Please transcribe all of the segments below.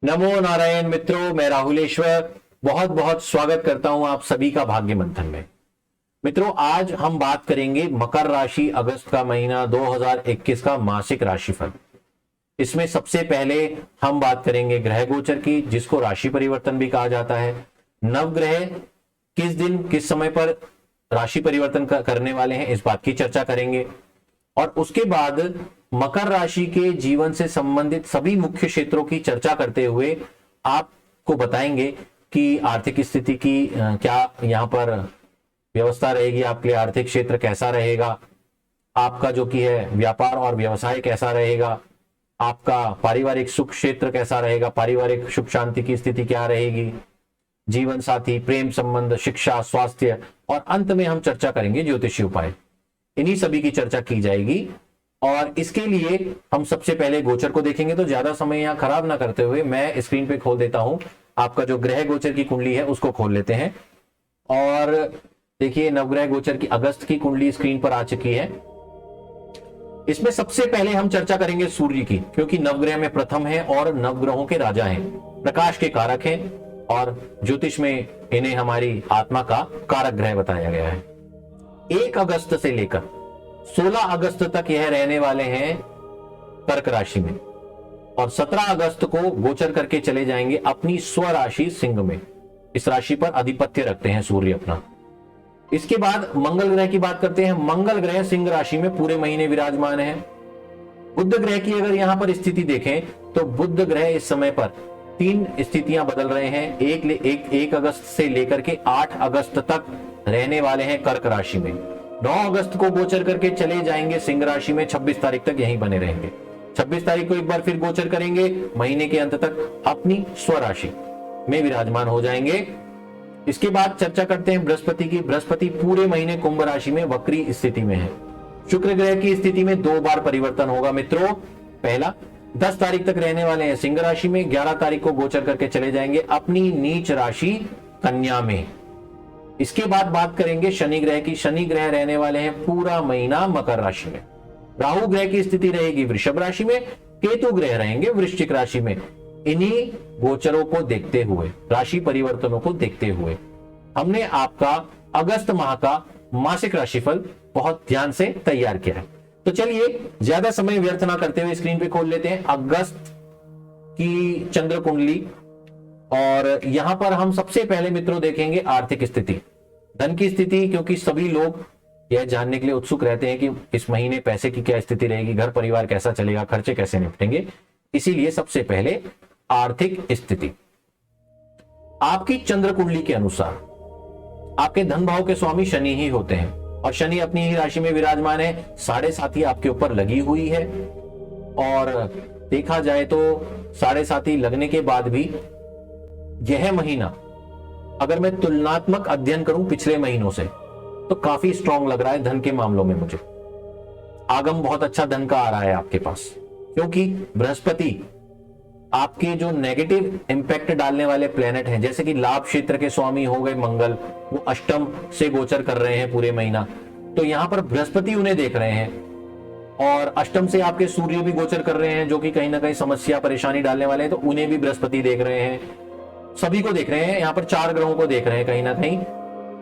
नमो नारायण मित्रों, मैं राहुलेश्वर बहुत बहुत स्वागत करता हूं आप सभी का भाग्य मंथन में। मित्रों, आज हम बात करेंगे मकर राशि अगस्त का महीना 2021 का मासिक राशिफल। इसमें सबसे पहले हम बात करेंगे ग्रह गोचर की, जिसको राशि परिवर्तन भी कहा जाता है। नवग्रह किस दिन किस समय पर राशि परिवर्तन करने वाले हैं, इस बात की चर्चा करेंगे। और उसके बाद मकर राशि के जीवन से संबंधित सभी मुख्य क्षेत्रों की चर्चा करते हुए आपको बताएंगे कि आर्थिक स्थिति की क्या यहां पर व्यवस्था रहेगी, आपके लिए आर्थिक क्षेत्र कैसा रहेगा, आपका जो कि है व्यापार और व्यवसाय कैसा रहेगा, आपका पारिवारिक सुख क्षेत्र कैसा रहेगा, पारिवारिक सुख शांति की स्थिति क्या रहेगी, जीवन साथी, प्रेम संबंध, शिक्षा, स्वास्थ्य, और अंत में हम चर्चा करेंगे ज्योतिषी उपाय। इन्हीं सभी की चर्चा की जाएगी। और इसके लिए हम सबसे पहले गोचर को देखेंगे। तो ज्यादा समय यहां खराब ना करते हुए मैं स्क्रीन पे खोल देता हूं, आपका जो ग्रह गोचर की कुंडली है उसको खोल लेते हैं। और देखिए, नवग्रह गोचर की अगस्त की कुंडली स्क्रीन पर आ चुकी है। इसमें सबसे पहले हम चर्चा करेंगे सूर्य की, क्योंकि नवग्रह में प्रथम है और नवग्रहों के राजा हैं, प्रकाश के कारक हैं, और ज्योतिष में इन्हें हमारी आत्मा का कारक ग्रह बताया गया है। 1 अगस्त से लेकर 16 अगस्त तक यह रहने वाले हैं कर्क राशि में, और 17 अगस्त को गोचर करके चले जाएंगे अपनी स्वराशि सिंह में। इस राशि पर अधिपत्य रखते हैं सूर्य अपना। इसके बाद मंगल ग्रह की बात करते हैं। मंगल ग्रह सिंह राशि में पूरे महीने विराजमान है। बुध ग्रह की अगर यहां पर स्थिति देखें तो बुध ग्रह इस समय पर 3 स्थितियां बदल रहे हैं। 1 अगस्त से लेकर के 8 अगस्त तक रहने वाले हैं कर्क राशि में। 9 अगस्त को गोचर करके चले जाएंगे सिंह राशि में, 26 तारीख तक यहीं बने रहेंगे। 26 तारीख को एक बार फिर गोचर करेंगे, महीने के अंत तक अपनी स्वराशि में विराजमान हो जाएंगे। इसके बाद चर्चा करते हैं बृहस्पति की। बृहस्पति पूरे महीने कुंभ राशि में वक्री स्थिति में है। शुक्र ग्रह की स्थिति में 2 बार परिवर्तन होगा मित्रों। पहला 10 तारीख तक रहने वाले हैं सिंह राशि में, 11 तारीख को गोचर करके चले जाएंगे अपनी नीच राशि कन्या में। इसके बाद बात करेंगे शनि ग्रह की। शनि ग्रह रहने वाले हैं पूरा महीना मकर राशि में। राहु ग्रह की स्थिति रहेगी वृषभ राशि में, केतु ग्रह रहेंगे वृश्चिक राशि में। इन्हीं गोचरों को देखते हुए, राशि परिवर्तनों को देखते हुए हमने आपका अगस्त माह का मासिक राशिफल बहुत ध्यान से तैयार किया है। तो चलिए ज्यादा समय व्यर्थ ना करते हुए स्क्रीन पे खोल लेते हैं अगस्त की चंद्र कुंडली। और यहां पर हम सबसे पहले मित्रों देखेंगे आर्थिक स्थिति, धन की स्थिति, क्योंकि सभी लोग यह जानने के लिए उत्सुक रहते हैं कि इस महीने पैसे की क्या स्थिति रहेगी, घर परिवार कैसा चलेगा, खर्चे कैसे निपटेंगे। इसीलिए सबसे पहले आर्थिक स्थिति। आपकी चंद्र कुंडली के अनुसार आपके धन भाव के स्वामी शनि ही होते हैं, और शनि अपनी ही राशि में विराजमान है। 7.5 आपके ऊपर लगी हुई है, और देखा जाए तो 7.5 लगने के बाद भी यह महीना अगर मैं तुलनात्मक अध्ययन करूं पिछले महीनों से, तो काफी स्ट्रांग लग रहा है धन के मामलों में। मुझे आगम बहुत अच्छा धन का आ रहा है आपके पास, क्योंकि बृहस्पति आपके जो नेगेटिव इंपैक्ट डालने वाले प्लेनेट हैं, जैसे कि लाभ क्षेत्र के स्वामी हो गए मंगल, वो अष्टम से गोचर कर रहे हैं पूरे महीना। तो यहां पर बृहस्पति उन्हें देख रहे हैं, और अष्टम से आपके सूर्य भी गोचर कर रहे हैं, जो कि कहीं ना कहीं समस्या परेशानी डालने वाले हैं, तो उन्हें भी बृहस्पति देख रहे हैं। सभी को देख रहे हैं, यहां पर 4 ग्रहों को देख रहे हैं कहीं ना कहीं।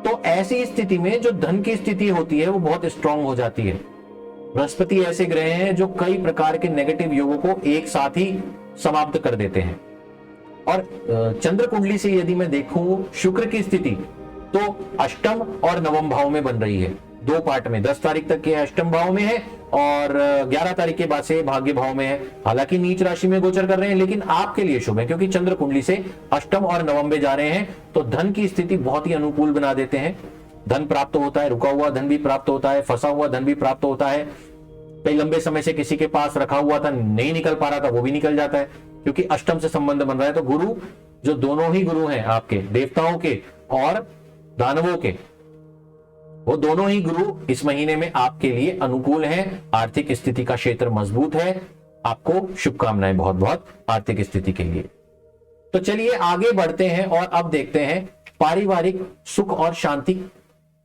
तो ऐसी स्थिति में जो धन की स्थिति होती है वो बहुत स्ट्रांग हो जाती है। बृहस्पति ऐसे ग्रह हैं जो कई प्रकार के नेगेटिव योगों को एक साथ ही समाप्त कर देते हैं। और चंद्र कुंडली से यदि मैं देखूं शुक्र की स्थिति, तो अष्टम और नवम भाव में बन रही है, 2 पार्ट में। 10 तारीख तक के अष्टम भाव में है, और 11 तारीख के बाद से भाग्य भाव में है। हालांकि नीच राशि में गोचर कर रहे हैं, लेकिन आपके लिए शुभ है, क्योंकि चंद्र कुंडली से अष्टम और नवम में जा रहे हैं, तो धन की स्थिति बहुत ही अनुकूल बना देते हैं। धन प्राप्त होता है, रुका हुआ धन भी प्राप्त होता है, फंसा हुआ धन भी प्राप्त होता है। कई लंबे समय से किसी के पास रखा हुआ था, नहीं निकल पा रहा था, वो भी निकल जाता है, क्योंकि अष्टम से संबंध बन रहा है। तो गुरु, जो दोनों ही गुरु हैं आपके, देवताओं के और दानवों के, वो दोनों ही गुरु इस महीने में आपके लिए अनुकूल हैं। आर्थिक स्थिति का क्षेत्र मजबूत है। आपको शुभकामनाएं बहुत बहुत आर्थिक स्थिति के लिए। तो चलिए आगे बढ़ते हैं, और अब देखते हैं पारिवारिक सुख और शांति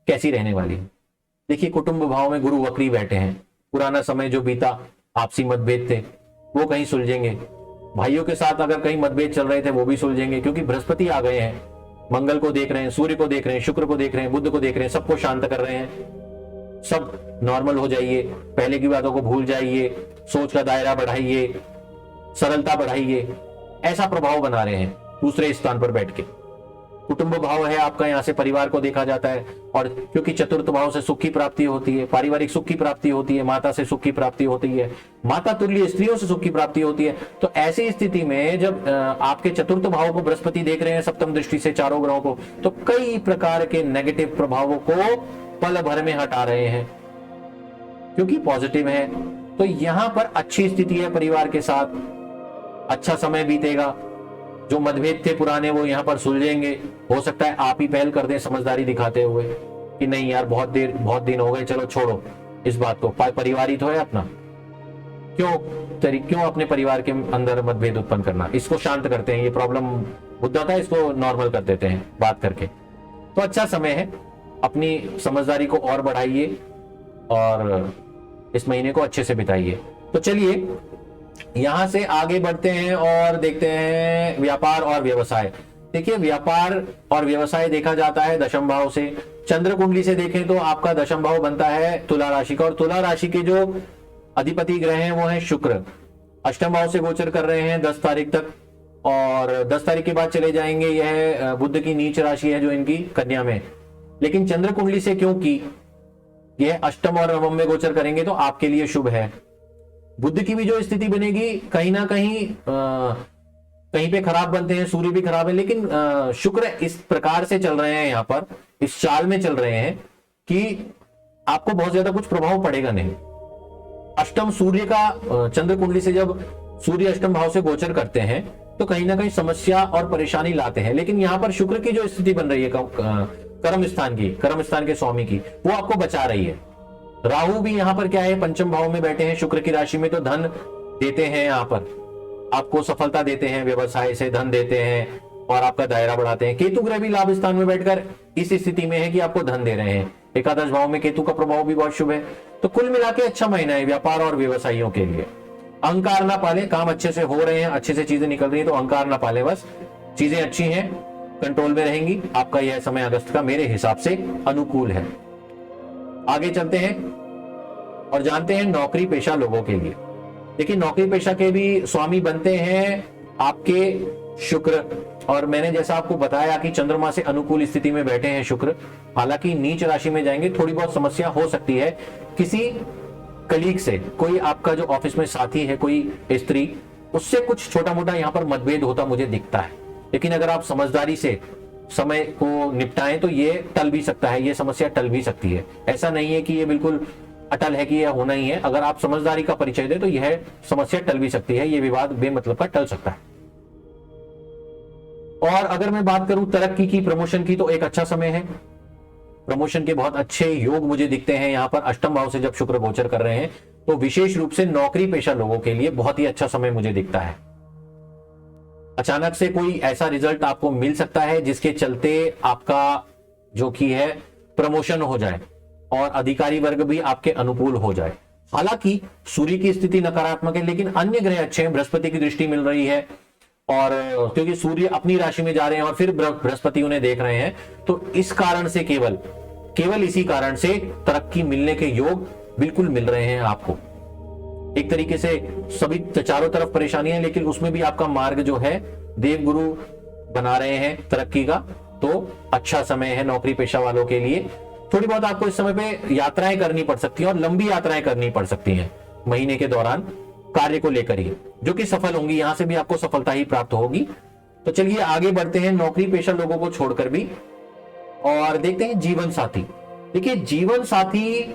कैसी रहने वाली है। देखिए, कुटुंब भाव में गुरु वक्री बैठे हैं। पुराना समय जो बीता, आपसी मतभेद थे, वो कहीं सुलझेंगे। भाइयों के साथ अगर कहीं मतभेद चल रहे थे वो भी सुलझेंगे, क्योंकि बृहस्पति आ गए हैं, मंगल को देख रहे हैं, सूर्य को देख रहे हैं, शुक्र को देख रहे हैं, बुध को देख रहे हैं, सबको शांत कर रहे हैं। सब नॉर्मल हो जाइए, पहले की बातों को भूल जाइए, सोच का दायरा बढ़ाइए, सरलता बढ़ाइए, ऐसा प्रभाव बना रहे हैं दूसरे स्थान पर बैठ के। कुटुंब भाव है आपका, यहां से परिवार को देखा जाता है, और क्योंकि चतुर्थ भाव से सुख की प्राप्ति होती है, पारिवारिक सुख की प्राप्ति होती है, माता से सुख की प्राप्ति होती है, माता तुल्य स्त्रियों से सुख की प्राप्ति होती है। तो ऐसी स्थिति में जब आपके चतुर्थ भाव को बृहस्पति देख रहे हैं सप्तम दृष्टि से चारों ग्रहों को, तो कई प्रकार के नेगेटिव प्रभावों को पल भर में हटा रहे हैं, क्योंकि पॉजिटिव है। तो यहां पर अच्छी स्थिति है, परिवार के साथ अच्छा समय बीतेगा, जो मतभेद थे पुराने वो यहां पर सुलझेंगे। हो सकता है आप ही पहल कर दें समझदारी दिखाते हुए कि नहीं यार बहुत दिन हो गए, चलो छोड़ो इस बात को, परिवार ही तो है अपना, क्यों अपने परिवार के अंदर मतभेद उत्पन्न करना, इसको शांत करते हैं, ये प्रॉब्लम मुद्दा था, इसको नॉर्मल कर देते हैं बात करके। तो अच्छा समय है, अपनी समझदारी को और बढ़ाइए और इस महीने को अच्छे से बिताइए। तो चलिए यहां से आगे बढ़ते हैं और देखते हैं व्यापार और व्यवसाय। देखिए व्यापार और व्यवसाय देखा जाता है दशम भाव से। चंद्र कुंडली से देखें तो आपका दशम भाव बनता है तुला राशि का, और तुला राशि के जो अधिपति ग्रह हैं वो हैं शुक्र, अष्टम भाव से गोचर कर रहे हैं 10 तारीख तक, और 10 तारीख के बाद चले जाएंगे। यह बुध की नीच राशि है जो इनकी कन्या में, लेकिन चंद्र कुंडली से क्योंकि यह अष्टम और नवम में गोचर करेंगे तो आपके लिए शुभ है। बुध की भी जो स्थिति बनेगी कहीं ना कहीं पे खराब बनते हैं, सूर्य भी खराब है, लेकिन शुक्र इस प्रकार से चल रहे हैं, यहां पर इस चाल में चल रहे हैं कि आपको बहुत ज्यादा कुछ प्रभाव पड़ेगा नहीं। अष्टम सूर्य का चंद्र कुंडली से जब सूर्य अष्टम भाव से गोचर करते हैं तो कहीं ना कहीं समस्या और परेशानी लाते हैं, लेकिन यहां पर शुक्र की जो स्थिति बन रही है कर्म स्थान के स्वामी की, वो आपको बचा रही है। राहु भी यहां पर क्या है, पंचम भाव में बैठे हैं शुक्र की राशि में, तो धन देते हैं, यहां पर आपको सफलता देते हैं, व्यवसाय से धन देते हैं और आपका दायरा बढ़ाते हैं। केतु ग्रह भी लाभ स्थान में बैठकर इस स्थिति में है कि आपको धन दे रहे हैं, एकादश भाव में केतु का प्रभाव भी बहुत शुभ है। तो कुल मिला के अच्छा महीना है व्यापार और व्यवसायियों के लिए। अहंकार ना पाले, काम अच्छे से हो रहे हैं, अच्छे से चीजें निकल रही है, तो अहंकार ना पाले, बस चीजें अच्छी हैं, कंट्रोल में रहेंगी। आपका यह समय अगस्त का मेरे हिसाब से अनुकूल है। आगे चलते हैं और जानते हैं नौकरी पेशा लोगों के लिए। देखिए नौकरी पेशा के भी स्वामी बनते हैं आपके शुक्र, और मैंने जैसा आपको बताया कि चंद्रमा से अनुकूल स्थिति में बैठे हैं शुक्र, हालांकि नीच राशि में जाएंगे, थोड़ी बहुत समस्या हो सकती है किसी कलीग से, कोई आपका जो ऑफिस में साथी है, कोई स्त्री, उससे कुछ छोटा मोटा यहाँ पर मतभेद होता मुझे दिखता है, लेकिन अगर आप समझदारी से समय को निपटाएं तो ये टल भी सकता है, ये समस्या टल भी सकती है। ऐसा नहीं है कि ये बिल्कुल अटल है कि यह होना ही है, अगर आप समझदारी का परिचय दें तो यह समस्या टल भी सकती है, ये विवाद बेमतलब का टल सकता है। और अगर मैं बात करूं तरक्की की, प्रमोशन की, तो एक अच्छा समय है। प्रमोशन के बहुत अच्छे योग मुझे दिखते हैं यहां पर अष्टम भाव से जब शुक्र गोचर कर रहे हैं, तो विशेष रूप से नौकरी पेशा लोगों के लिए बहुत ही अच्छा समय मुझे दिखता है। अचानक से कोई ऐसा रिजल्ट आपको मिल सकता है जिसके चलते आपका जो कि है प्रमोशन हो जाए और अधिकारी वर्ग भी आपके अनुकूल हो जाए। हालांकि सूर्य की स्थिति नकारात्मक है, लेकिन अन्य ग्रह अच्छे हैं, बृहस्पति की दृष्टि मिल रही है, और क्योंकि सूर्य अपनी राशि में जा रहे हैं और फिर बृहस्पति उन्हें देख रहे हैं, तो इस कारण से केवल इसी कारण से तरक्की मिलने के योग बिल्कुल मिल रहे हैं आपको। एक तरीके से सभी चारों तरफ परेशानियां, लेकिन उसमें भी आपका मार्ग जो है देवगुरु बना रहे हैं तरक्की का, तो अच्छा समय है नौकरी पेशा वालों के लिए। थोड़ी बहुत आपको इस समय पे यात्राएं करनी पड़ सकती हैं, और लंबी यात्राएं करनी पड़ सकती हैं महीने के दौरान, कार्य को लेकर ही, जो कि सफल होंगी, यहां से भी आपको सफलता ही प्राप्त होगी। तो चलिए आगे बढ़ते हैं नौकरी पेशा लोगों को छोड़कर भी, और देखते हैं जीवन साथी। देखिए जीवन साथी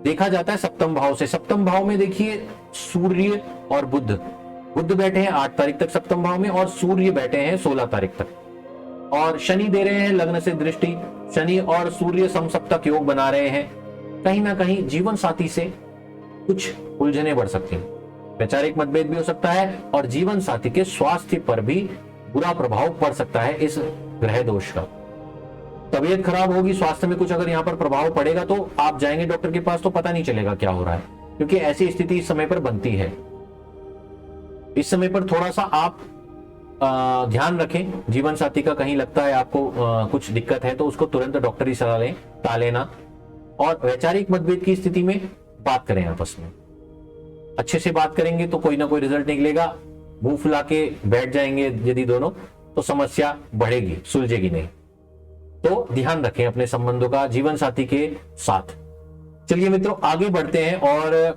देखा जाता है सप्तम भाव से। सप्तम भाव में देखिए सूर्य और बुध बैठे हैं 8 तारीख तक सप्तम भाव में, और सूर्य बैठे हैं 16 तारीख तक, और शनि दे रहे हैं लग्न से दृष्टि। शनि और सूर्य समसप्तक योग बना रहे हैं। कहीं ना कहीं जीवन साथी से कुछ उलझने बढ़ सकती हैं, वैचारिक मतभेद भी हो सकता है, और जीवन साथी के स्वास्थ्य पर भी बुरा प्रभाव पड़ सकता है इस ग्रह दोष का। तबीयत खराब होगी, स्वास्थ्य में कुछ अगर यहाँ पर प्रभाव पड़ेगा तो आप जाएंगे डॉक्टर के पास तो पता नहीं चलेगा क्या हो रहा है, क्योंकि ऐसी स्थिति इस समय पर बनती है। इस समय पर थोड़ा सा आप ध्यान रखें, जीवन साथी का कहीं लगता है आपको कुछ दिक्कत है तो उसको तुरंत डॉक्टरी सलाह लें, टालेना। और वैचारिक मतभेद की स्थिति में बात करें आपस में, अच्छे से बात करेंगे तो कोई ना कोई रिजल्ट निकलेगा। मुंह फुला के बैठ जाएंगे यदि दोनों, तो समस्या बढ़ेगी, सुलझेगी नहीं। तो ध्यान रखें अपने संबंधों का जीवन साथी के साथ। चलिए मित्रों आगे बढ़ते हैं और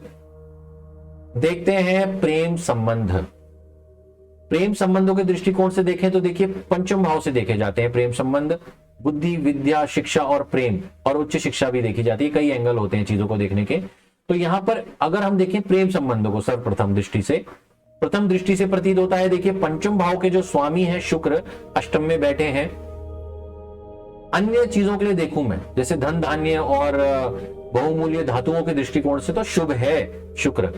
देखते हैं प्रेम संबंध। प्रेम संबंधों के दृष्टिकोण से देखें तो देखिए पंचम भाव से देखे जाते हैं प्रेम संबंध। बुद्धि, विद्या, शिक्षा और प्रेम और उच्च शिक्षा भी देखी जाती है। कई एंगल होते हैं चीजों को देखने के। तो यहां पर अगर हम देखें प्रेम संबंधों को सर्वप्रथम दृष्टि से, प्रथम दृष्टि से प्रतीत होता है, देखिए पंचम भाव के जो स्वामी हैं शुक्र अष्टम में बैठे हैं। अन्य चीजों के लिए देखूं मैं, जैसे धन धान्य और बहुमूल्य धातुओं के दृष्टिकोण से तो शुभ है शुक्र,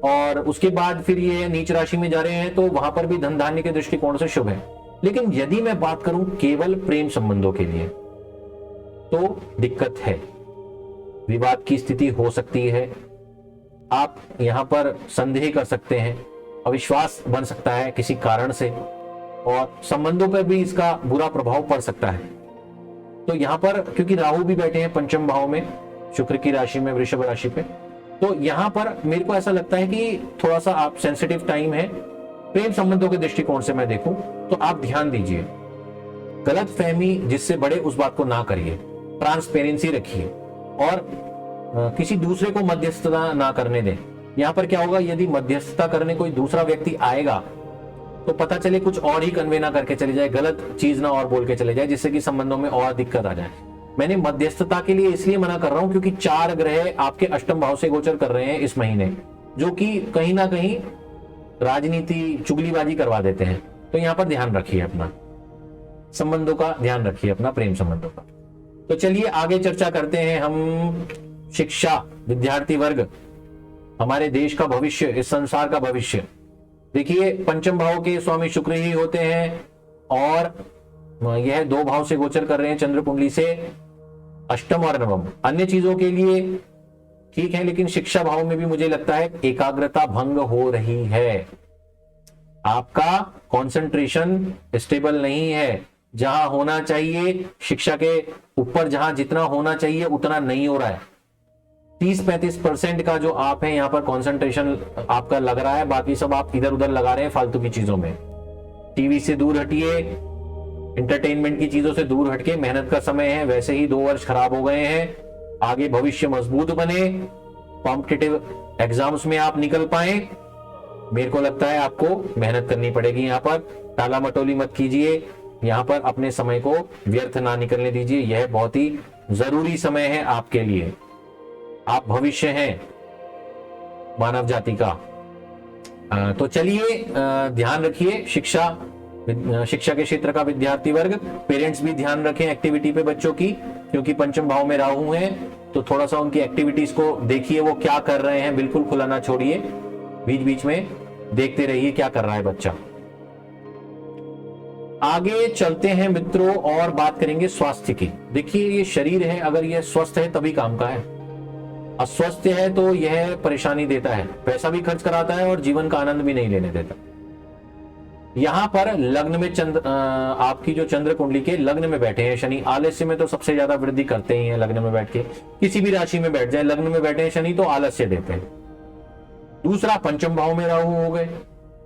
और उसके बाद फिर ये नीच राशि में जा रहे हैं तो वहां पर भी धन धान्य के दृष्टिकोण से शुभ है। लेकिन यदि मैं बात करूं केवल प्रेम संबंधों के लिए तो दिक्कत है, विवाद की स्थिति हो सकती है। आप यहां पर संदेह कर सकते हैं, अविश्वास बन सकता है किसी कारण से, और संबंधों पर भी इसका बुरा प्रभाव पड़ सकता है। तो यहां पर क्योंकि राहु भी बैठे हैं पंचम भाव में शुक्र की राशि में, वृषभ राशि पे, तो यहां पर मेरे को ऐसा लगता है कि थोड़ा सा आप सेंसिटिव टाइम है। प्रेम संबंधों के दृष्टिकोण से मैं देखूं तो आप ध्यान दीजिए, गलत फहमी जिससे बड़े उस बात को ना करिए, ट्रांसपेरेंसी रखिए और किसी दूसरे को मध्यस्थता ना करने दें। यहां पर क्या होगा, यदि मध्यस्थता करने कोई दूसरा व्यक्ति आएगा तो पता चले कुछ और ही कन्वे ना करके चले जाए, गलत चीज ना और बोल के चले जाए, जिससे कि संबंधों में और दिक्कत आ जाए। मैंने मध्यस्थता के लिए इसलिए मना कर रहा हूं क्योंकि 4 ग्रह आपके अष्टम भाव से गोचर कर रहे हैं इस महीने, जो कि कहीं ना कहीं राजनीति, चुगलीबाजी करवा देते हैं। तो यहां पर ध्यान रखिए अपना संबंधों का, ध्यान रखिए अपना प्रेम संबंधों का। तो चलिए आगे चर्चा करते हैं हम शिक्षा, विद्यार्थी वर्ग, हमारे देश का भविष्य, इस संसार का भविष्य। देखिए पंचम भाव के स्वामी शुक्र ही होते हैं और यह 2 भाव से गोचर कर रहे हैं चंद्र कुंडली से, अष्टम और नवम। अन्य चीजों के लिए ठीक है, लेकिन शिक्षा भाव में भी मुझे लगता है एकाग्रता भंग हो रही है। आपका कंसंट्रेशन स्टेबल नहीं है, जहां होना चाहिए शिक्षा के ऊपर, जहां जितना होना चाहिए उतना नहीं हो रहा है। 30-35% का जो आप है यहाँ पर कंसंट्रेशन आपका लग रहा है, बाकी सब आप इधर उधर लगा रहे हैं फालतू की चीजों में। टीवी से दूर हटिए, एंटरटेनमेंट की चीजों से दूर हटके, मेहनत का समय है, वैसे ही 2 वर्ष खराब हो गए हैं। आगे भविष्य मजबूत बने, कॉम्पिटिटिव एग्जाम्स में आप निकल पाए। मेरे को लगता है आपको मेहनत करनी पड़ेगी, यहाँ पर टाला मटोली मत कीजिए, यहाँ पर अपने समय को व्यर्थ ना निकलने दीजिए। यह बहुत ही जरूरी समय है आपके लिए, आप भविष्य हैं मानव जाति का। तो चलिए ध्यान रखिए शिक्षा के क्षेत्र का विद्यार्थी वर्ग, पेरेंट्स भी ध्यान रखें एक्टिविटी पे बच्चों की, क्योंकि पंचम भाव में राहु है तो थोड़ा सा उनकी एक्टिविटीज को देखिए, वो क्या कर रहे हैं, बिल्कुल खुला ना छोड़िए, बीच बीच में देखते रहिए क्या कर रहा है बच्चा। आगे चलते हैं मित्रों और बात करेंगे स्वास्थ्य की। देखिए ये शरीर है, अगर यह स्वस्थ है तभी काम का है, अस्वस्थ है तो यह परेशानी देता है, पैसा भी खर्च कराता है और जीवन का आनंद भी नहीं लेने देता। यहां पर लग्न में आपकी जो चंद्र कुंडली के लग्न में बैठे हैं शनि, आलस्य में तो सबसे ज्यादा वृद्धि करते ही हैं लग्न में बैठ के, किसी भी राशि में बैठ जाए, लग्न में बैठे हैं शनि तो आलस्य देते हैं। दूसरा पंचम भाव में राहु हो गए,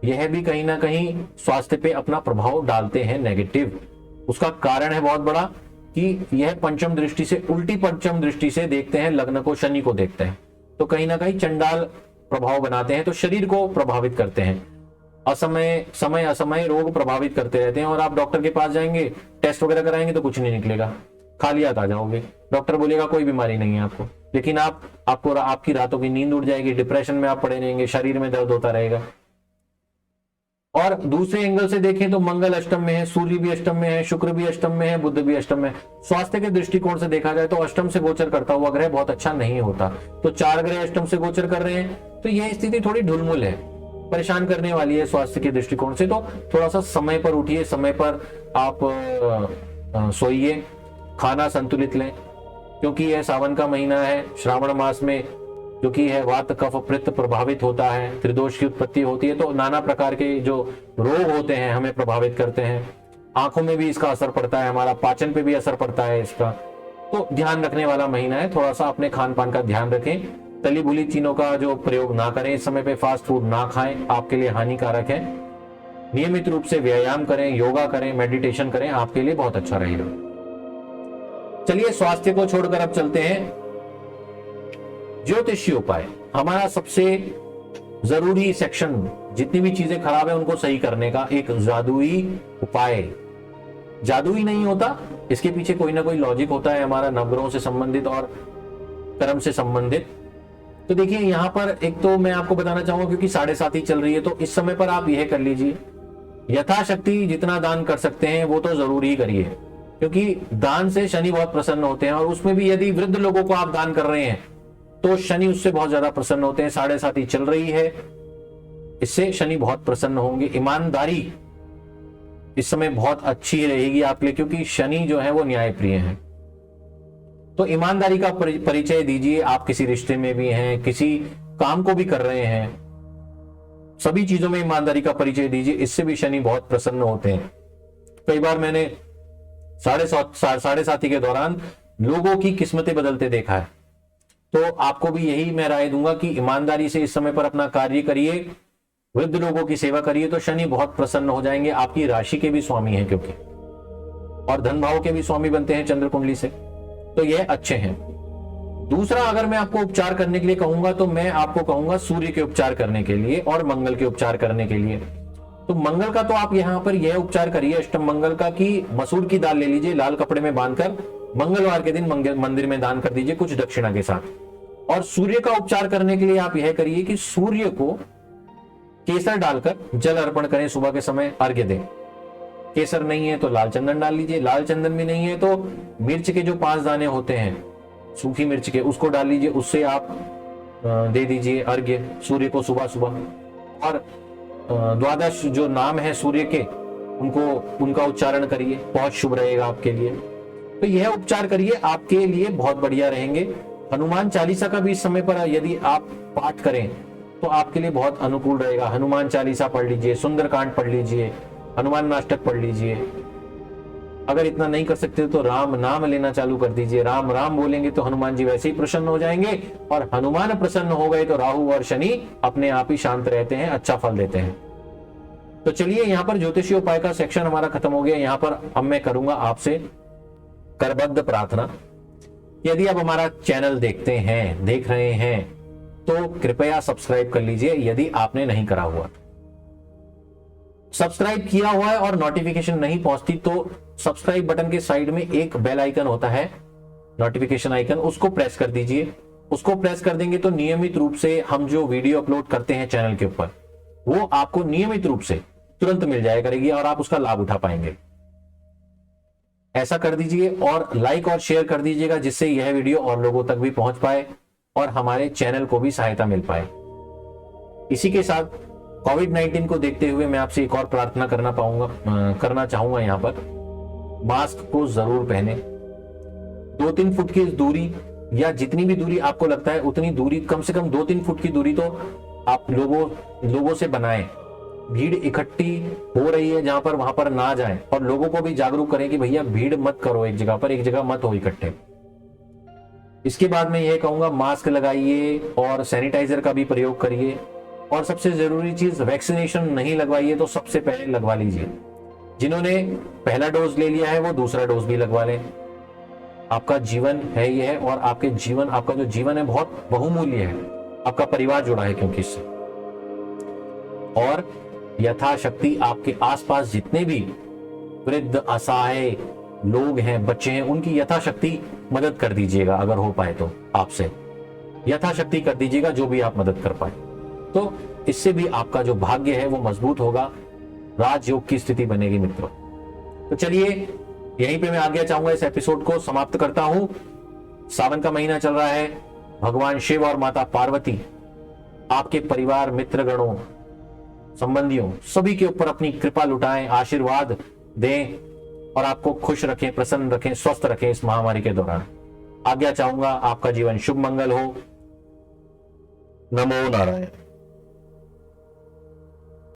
यह भी कहीं ना कहीं स्वास्थ्य पे अपना प्रभाव डालते हैं नेगेटिव। उसका कारण है बहुत बड़ा कि यह पंचम दृष्टि से, उल्टी पंचम दृष्टि से देखते हैं लग्न को, शनि को देखते हैं, तो कहीं ना कहीं चंडाल प्रभाव बनाते हैं, तो शरीर को प्रभावित करते हैं। समय असमय रोग प्रभावित करते रहते हैं और आप डॉक्टर के पास जाएंगे, टेस्ट वगैरह कराएंगे तो कुछ नहीं निकलेगा, खाली हाथ आ जाओगे। डॉक्टर बोलेगा कोई बीमारी नहीं है आपको, लेकिन आपकी रातों की नींद उड़ जाएगी, डिप्रेशन में आप पड़े रहेंगे, शरीर में दर्द होता रहेगा। और दूसरे एंगल से देखें तो मंगल अष्टम में है, सूर्य भी अष्टम में है, शुक्र भी अष्टम में है, बुध भी अष्टम में है। स्वास्थ्य के दृष्टिकोण से देखा जाए तो अष्टम से गोचर करता हुआ ग्रह बहुत अच्छा नहीं होता। तो 4 ग्रह अष्टम से गोचर कर रहे हैं, तो यह स्थिति थोड़ी ढुलमुल है, परेशान करने वाली है स्वास्थ्य के दृष्टिकोण से। तो थोड़ा सा समय पर उठिए, समय पर आप सोइए, खाना संतुलित लें, क्योंकि यह सावन का महीना है। श्रावण मास में जो कि है वात कफ पित्त प्रभावित होता है, त्रिदोष की उत्पत्ति होती है, तो नाना प्रकार के जो रोग होते हैं हमें प्रभावित करते हैं। आंखों में भी इसका असर पड़ता है, हमारा पाचन पे भी असर पड़ता है इसका। तो ध्यान रखने वाला महीना है, थोड़ा सा अपने खान पान का ध्यान रखें। तली भुली चीजों का जो प्रयोग ना करें, इस समय पे फास्ट फूड ना खाएं, आपके लिए हानिकारक है। नियमित रूप से व्यायाम करें, योगा करें, मेडिटेशन करें, आपके लिए बहुत अच्छा रहेगा। चलिए स्वास्थ्य को छोड़कर अब चलते हैं ज्योतिषीय उपाय। हमारा सबसे जरूरी सेक्शन, जितनी भी चीजें खराब है उनको सही करने का एक जादुई उपाय। जादुई नहीं होता, इसके पीछे कोई ना कोई लॉजिक होता है हमारा, नवग्रहों से संबंधित और कर्म से संबंधित। तो देखिए यहां पर एक तो मैं आपको बताना चाहूंगा, क्योंकि 7.5 चल रही है, तो इस समय पर आप यह कर लीजिए, यथाशक्ति जितना दान कर सकते हैं वो तो जरूर ही करिए, क्योंकि दान से शनि बहुत प्रसन्न होते हैं। और उसमें भी यदि वृद्ध लोगों को आप दान कर रहे हैं तो शनि उससे बहुत ज्यादा प्रसन्न होते हैं। 7.5 चल रही है, इससे शनि बहुत प्रसन्न होंगे। ईमानदारी इस समय बहुत अच्छी रहेगी आपके लिए, क्योंकि शनि जो है वो न्यायप्रिय है। तो ईमानदारी का परिचय दीजिए। आप किसी रिश्ते में भी हैं, किसी काम को भी कर रहे हैं, सभी चीजों में ईमानदारी का परिचय दीजिए, इससे भी शनि बहुत प्रसन्न होते हैं। कई बार मैंने 7.5 के दौरान लोगों की किस्मतें बदलते देखा है। तो आपको भी यही मैं राय दूंगा कि ईमानदारी से इस समय पर अपना कार्य करिए, वृद्ध लोगों की सेवा करिए, तो शनि बहुत प्रसन्न हो जाएंगे। आपकी राशि के भी स्वामी हैं क्योंकि, और धन भाव के भी स्वामी बनते हैं चंद्र कुंडली से, तो यह अच्छे हैं। दूसरा, अगर मैं आपको उपचार करने के लिए कहूंगा तो मैं आपको कहूंगा सूर्य के उपचार करने के लिए और मंगल के उपचार करने के लिए। तो मंगल का तो आप यहां पर यह उपचार करिए अष्टम मंगल का, कि मसूर की दाल ले लीजिए, लाल कपड़े में बांधकर मंगलवार के दिन मंदिर में दान कर दीजिए कुछ दक्षिणा के साथ। और सूर्य का उपचार करने के लिए आप यह करिए कि सूर्य को केसर डालकर जल अर्पण करें, सुबह के समय अर्घ्य दें। केसर नहीं है तो लाल चंदन डाल लीजिए, लाल चंदन भी नहीं है तो मिर्च के जो 5 दाने होते हैं सूखी मिर्च के, उसको डाल लीजिए, उससे आप दे दीजिए अर्घ्य सूर्य को सुबह सुबह। और 12 जो नाम है सूर्य के, उनका उच्चारण करिए, बहुत शुभ रहेगा आपके लिए। तो यह उपचार करिए, आपके लिए बहुत बढ़िया रहेंगे। हनुमान चालीसा का भी इस समय पर यदि आप पाठ करें तो आपके लिए बहुत अनुकूल रहेगा। हनुमान चालीसा पढ़ लीजिए, सुंदरकांड पढ़ लीजिए, हनुमान नाटक पढ़ लीजिए। अगर इतना नहीं कर सकते तो राम नाम लेना चालू कर दीजिए। राम राम बोलेंगे तो हनुमान जी वैसे ही प्रसन्न हो जाएंगे, और हनुमान प्रसन्न हो गए तो राहु और शनि अपने आप ही शांत रहते हैं, अच्छा फल देते हैं। तो चलिए यहाँ पर ज्योतिषीय उपाय का सेक्शन हमारा खत्म हो गया। यहाँ पर अब मैं करूंगा आपसे करबद्ध प्रार्थना। यदि आप हमारा चैनल देख रहे हैं तो कृपया सब्सक्राइब कर लीजिए यदि आपने नहीं करा हुआ। सब्सक्राइब किया हुआ है और नोटिफिकेशन नहीं पहुंचती तो सब्सक्राइब बटन के साइड में एक बेल आइकन होता है, नोटिफिकेशन आइकन, उसको प्रेस कर दीजिए। उसको प्रेस कर देंगे तो नियमित रूप से हम जो वीडियो अपलोड करते हैं चैनल के ऊपर, वो आपको नियमित रूप से तुरंत मिल जाया करेगी और आप उसका लाभ उठा पाएंगे। ऐसा कर दीजिए और लाइक और शेयर कर दीजिएगा, जिससे यह वीडियो और लोगों तक भी पहुंच पाए और हमारे चैनल को भी सहायता मिल पाए। इसी के साथ कोविड-19 को देखते हुए मैं आपसे एक और प्रार्थना करना चाहूंगा। यहाँ पर मास्क को जरूर पहने, 2-3 फुट की दूरी, या जितनी भी दूरी आपको लगता है उतनी दूरी, कम से कम 2-3 फुट की दूरी तो आप लोगों से बनाएं। भीड़ इकट्ठी हो रही है जहां पर, वहां पर ना जाएं, और लोगों को भी जागरूक करें कि भैया भीड़ मत करो एक जगह पर, एक जगह मत हो इकट्ठे। इसके बाद मैं यह कहूंगा मास्क लगाइए और सैनिटाइजर का भी प्रयोग करिए, और सबसे जरूरी चीज, वैक्सीनेशन नहीं लगवाई है तो सबसे पहले लगवा लीजिए। जिन्होंने पहला डोज ले लिया है वो दूसरा डोज भी लगवा लें। आपका जीवन है यह, और आपका जो जीवन है बहुत बहुमूल्य है, आपका परिवार जुड़ा है क्योंकि इससे। और यथाशक्ति आपके आसपास जितने भी वृद्ध असहाय लोग हैं, बच्चे हैं, उनकी यथाशक्ति मदद कर दीजिएगा। अगर हो पाए तो आपसे यथाशक्ति कर दीजिएगा, जो भी आप मदद कर पाए। तो इससे भी आपका जो भाग्य है वो मजबूत होगा, राजयोग की स्थिति बनेगी मित्रों। तो चलिए यहीं पे मैं आज्ञा चाहूंगा, इस एपिसोड को समाप्त करता हूं। सावन का महीना चल रहा है, भगवान शिव और माता पार्वती आपके परिवार, मित्रगणों, संबंधियों सभी के ऊपर अपनी कृपा लुटाएं, आशीर्वाद दें और आपको खुश रखें, प्रसन्न रखें, स्वस्थ रखें इस महामारी के दौरान। आज्ञा चाहूंगा, आपका जीवन शुभ मंगल हो। नमो नारायण।